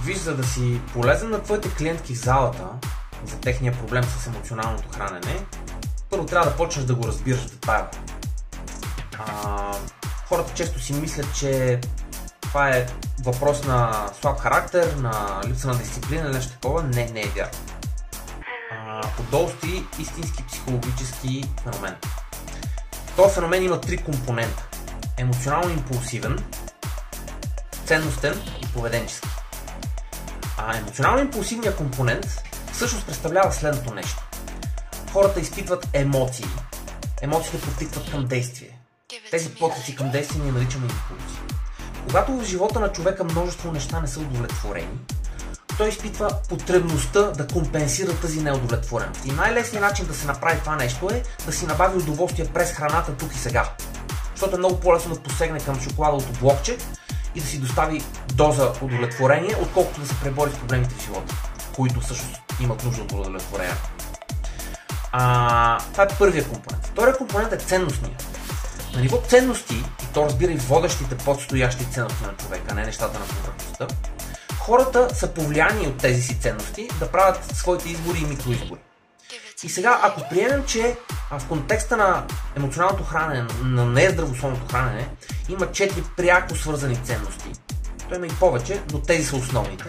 Виж, за да си полезен на твоите клиентки в залата за техния проблем с емоционалното хранене, първо трябва да почнеш да го разбираш в детайла. Хората често си мислят, че това е въпрос на слаб характер, на липса на дисциплина или нещо такова. Не е вярно. Отдолу стои истински психологически феномен. Този феномен има три компонента. Емоционално импулсивен, ценностен и поведенчески. Емоционално импулсивният компонент всъщност представлява следното нещо. Хората изпитват емоции. Емоциите подтикват към действие. Тези подтици към действие ние наричаме импулси. Когато в живота на човека множество неща не са удовлетворени, той изпитва потребността да компенсира тази неудовлетвореност. И най-лесният начин да се направи това нещо е да си набави удоволствие през храната тук и сега. Защото е много по-лесно да посегне към шоколадовото блокче и да си достави доза удовлетворение, отколкото да се пребори с проблемите в живота, които всъщност имат нужда от удовлетворение. Това е първият компонент. Вторият компонент е ценностния. На ниво ценности, и то разбира и водещите подстоящи ценности на човека, а не нещата на повърхността, хората са повлияни от тези си ценности да правят своите избори и микроизбори. И сега, ако приемем, че в контекста на емоционалното хранене, на нездравословното хранене, има 4 пряко свързани ценности, то има и повече, но тези са основните,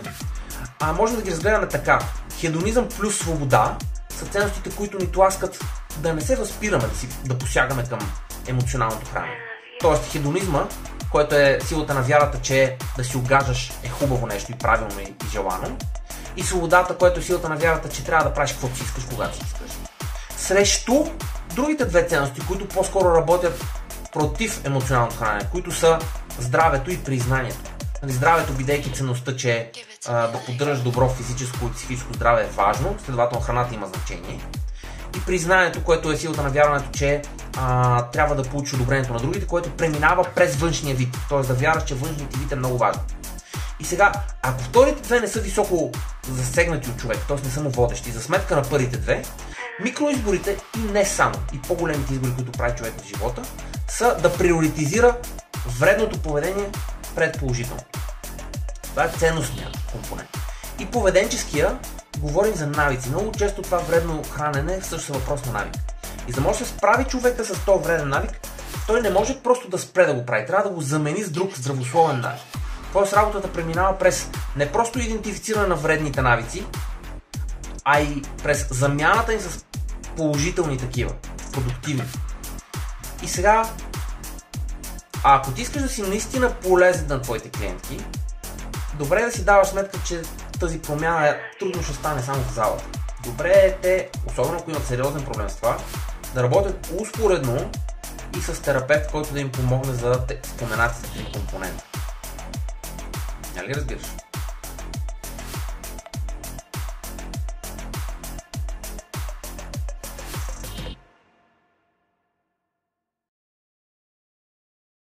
можем да ги разгледаме така. Хедонизъм плюс свобода са ценностите, които ни тласкат да не се възпираме да посягаме към емоционалното хранене. Тоест хедонизма, който е силата на вярата, че да си огаждаш е хубаво нещо и правилно и желано. И свободата, което е силата на вярата, че трябва да правиш каквото си искаш, когато си искаш. Срещу другите две ценности, които по-скоро работят против емоционалното хранене, които са здравето и признанието. Здравето, бидейки ценността, че да поддържаш добро физическо и психическо здраве е важно, следователно храната има значение. И признанието, което е силата на вярването, че трябва да получиш одобрението на другите, което преминава през външния вид. Т.е. да вярваш, че външният вид е много важен. И сега, ако вторите две не са високо засегнати от човек, т.е. не са му водещи, за сметка на първите две, микроизборите и не само, и по-големите избори, които прави човек в живота, са да приоритизира вредното поведение пред положителното. Това е ценностният компонент. И поведенческия, говорим за навици. Много често това вредно хранене всъщност е въпрос на навик. И за да може да се справи човека с този вреден навик, той не може просто да спре да го прави. Трябва да го замени с друг здравословен навик. Тоест работата преминава през не просто идентифициране на вредните навици, а и през замяната им с положителни такива, продуктивни. И сега, ако ти искаш да си наистина полезен на твоите клиентки, добре е да си даваш сметка, че тази промяна трудно ще стане само в залата. Добре е те, особено ако имат сериозен проблем с това, да работят успоредно и с терапевт, който да им помогне за споменатите три компонента. Нали разбираш?